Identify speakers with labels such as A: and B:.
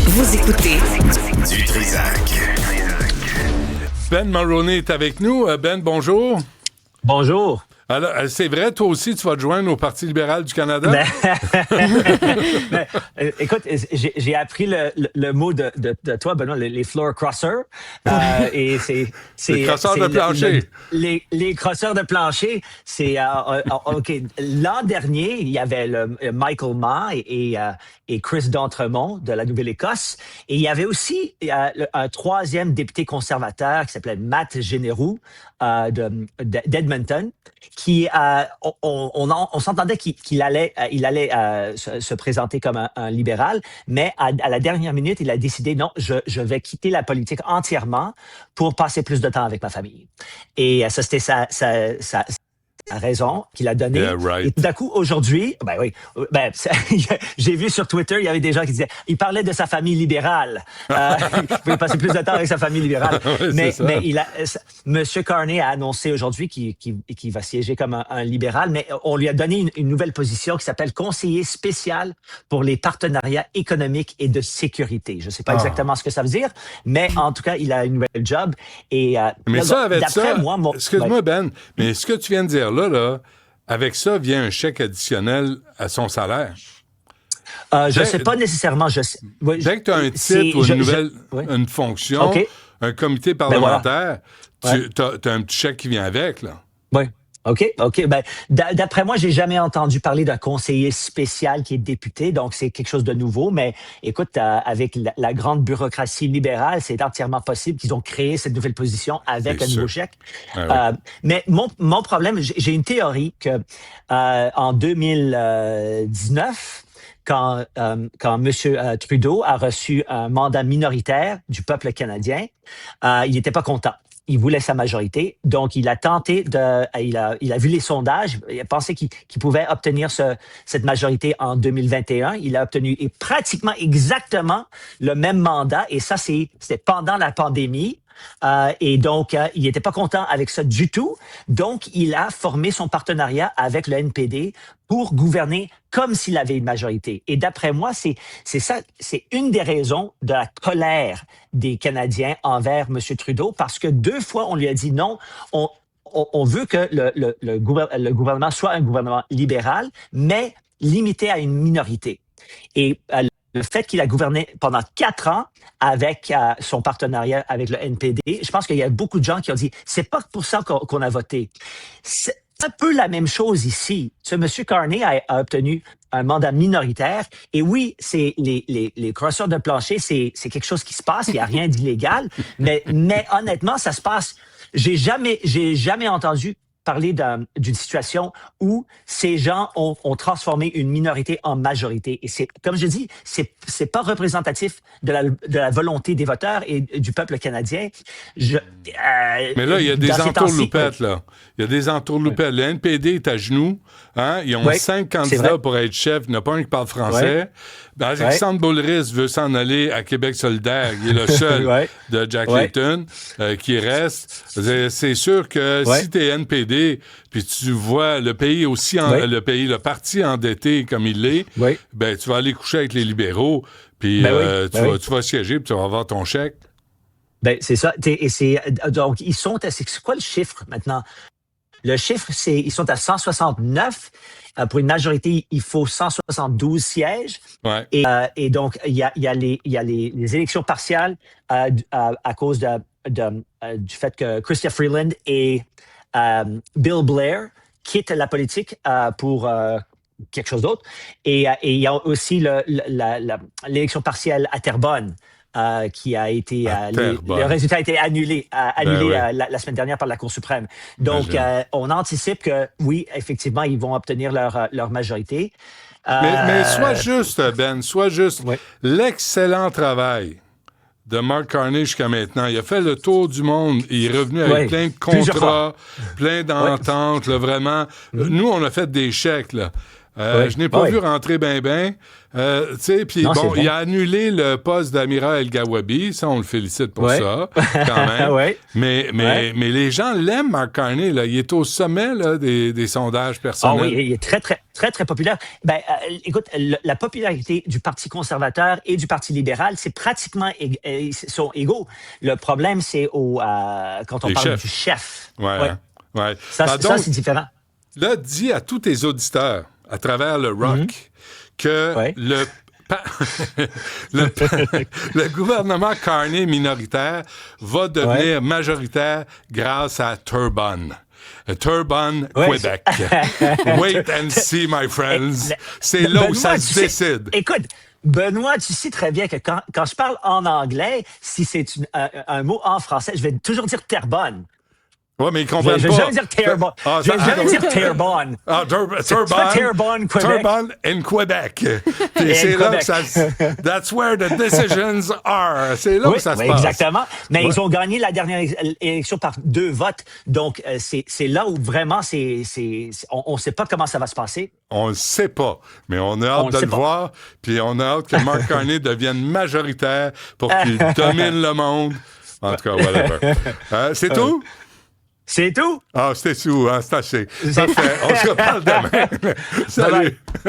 A: Vous écoutez
B: Du Trisac.
C: Ben Mulroney est avec nous. Ben, bonjour.
D: Bonjour.
C: Alors, c'est vrai, toi aussi, tu vas te joindre au Parti libéral du Canada?
D: Écoute, j'ai appris le mot de toi, Benoît, les floor crossers. Et c'est
C: les crosseurs de plancher.
D: Les crosseurs de plancher, c'est... OK, l'an dernier, il y avait Michael Ma et Chris d'Entremont de la Nouvelle-Écosse. Et il y avait aussi un troisième député conservateur qui s'appelait Matt Générou d'Edmonton, qui on s'entendait qu'il allait se présenter comme un libéral, mais à la dernière minute, il a décidé non, je vais quitter la politique entièrement pour passer plus de temps avec ma famille. Et ça, c'était sa raison qu'il a donnée.
C: Yeah, right.
D: Et tout d'un coup, aujourd'hui, j'ai vu sur Twitter, il y avait des gens qui disaient, il parlait de sa famille libérale. Il pouvait passer plus de temps avec sa famille libérale.
C: Oui,
D: mais Monsieur Carney a annoncé aujourd'hui qu'il va siéger comme un libéral, mais on lui a donné une nouvelle position qui s'appelle conseiller spécial pour les partenariats économiques et de sécurité. Je ne sais pas exactement ce que ça veut dire, mais en tout cas, il a une nouvelle job. Et,
C: mais ça, avec ça, excuse-moi,
D: ouais.
C: Ben, mais ce que tu viens de dire là, avec ça vient un chèque additionnel à son salaire.
D: Je ne sais pas nécessairement.
C: Dès que tu as un titre ou une fonction,
D: okay.
C: Un comité parlementaire, tu as un petit chèque qui vient avec, là.
D: Oui. OK. Ben, d'après moi, j'ai jamais entendu parler d'un conseiller spécial qui est député, donc c'est quelque chose de nouveau. Mais écoute, avec la grande bureaucratie libérale, c'est entièrement possible qu'ils ont créé cette nouvelle position avec un nouveau chèque.
C: Ah, oui.
D: Mais mon problème, j'ai une théorie que en 2019, quand M. Trudeau a reçu un mandat minoritaire du peuple canadien, il n'était pas content. Il voulait sa majorité, donc il a tenté il a vu les sondages, il a pensé qu'il pouvait obtenir cette majorité en 2021. Il a obtenu pratiquement exactement le même mandat, et ça c'était pendant la pandémie. Et donc, il n'était pas content avec ça du tout. Donc, il a formé son partenariat avec le NPD pour gouverner comme s'il avait une majorité. Et d'après moi, c'est une des raisons de la colère des Canadiens envers M. Trudeau, parce que 2 fois, on lui a dit non, on veut que le gouvernement soit un gouvernement libéral, mais limité à une minorité. Et le fait qu'il a gouverné pendant 4 ans avec son partenariat avec le NPD, je pense qu'il y a beaucoup de gens qui ont dit c'est pas pour ça qu'on a voté. C'est un peu la même chose ici. Ce M. Carney a obtenu un mandat minoritaire. Et oui, c'est les crosseurs de plancher, c'est quelque chose qui se passe. Il n'y a rien d'illégal. Mais honnêtement, ça se passe. J'ai jamais entendu parler d'une situation où ces gens ont transformé une minorité en majorité. Et c'est, comme je dis, c'est pas représentatif de la volonté des voteurs et du peuple canadien.
C: Mais là, il y a des entourloupettes, là. Il y a des entourloupettes. Le NPD est à genoux. Hein? Ils ont 5 candidats pour être chef. Il n'y en a pas un qui parle français. Alexandre Boulris veut s'en aller à Québec solidaire. Il est le seul de Jack Layton qui reste. C'est sûr que si tu es NPD, puis tu vois le pays aussi, le parti endetté comme il l'est, ben, tu vas aller coucher avec les libéraux, puis tu vas siéger, puis tu vas avoir ton chèque.
D: Ben, c'est ça. Donc, c'est quoi le chiffre maintenant? Le chiffre, ils sont à 169. Pour une majorité, il faut 172 sièges.
C: Ouais.
D: Et donc, il y a les élections partielles à cause du fait que Chrystia Freeland et Bill Blair quittent la politique pour quelque chose d'autre. Et il y a aussi l'élection partielle à Terrebonne. Qui a été le résultat a été annulé la semaine dernière par la Cour suprême. Donc, on anticipe que oui, effectivement, ils vont obtenir leur majorité.
C: Mais sois juste, Ben, l'excellent travail de Mark Carney jusqu'à maintenant. Il a fait le tour du monde. Il est revenu avec plein de contrats, plein d'ententes, là, vraiment. Nous, on a fait des chèques, là. Je n'ai pas vu rentrer ben. Tu sais, puis bon, il a annulé le poste d'amiral El-Gawabi. Ça, on le félicite pour ça, quand même. Mais les gens l'aiment, Mark Carney. Là. Il est au sommet là, des sondages personnels.
D: Ah oui, il est très, très, très, très populaire. Écoute, la popularité du Parti conservateur et du Parti libéral, c'est pratiquement sont égaux. Le problème, c'est quand on parle du chef.
C: Ouais.
D: Ça, c'est différent.
C: Là, dis à tous tes auditeurs, à travers le rock, que le gouvernement Carney minoritaire va devenir majoritaire grâce à Turban. Turban, Québec. Wait and see, my friends. C'est là où ça se décide.
D: Écoute, Benoît, tu sais très bien que quand je parle en anglais, si c'est un mot en français, je vais toujours dire Terrebonne.
C: Oui, mais ils comprennent pas.
D: Je vais jamais dire Terrebonne. Je vais jamais dire Terrebonne.
C: Terrebonne,
D: Québec.
C: Terrebonne in Québec. Et c'est là que ça... That's where the decisions are. C'est là que ça se passe.
D: Exactement. Mais ils ont gagné la dernière élection par 2 votes. Donc, c'est là où vraiment, on ne sait pas comment ça va se passer.
C: On ne sait pas, mais on a hâte de le voir. Puis on a hâte que Mark Carney devienne majoritaire pour qu'il domine le monde. En tout cas, whatever. C'est tout?
D: C'est tout?
C: Ah, c'était tout, hein, c'est assez. Parfait. On se reparle demain. Salut. Bye bye.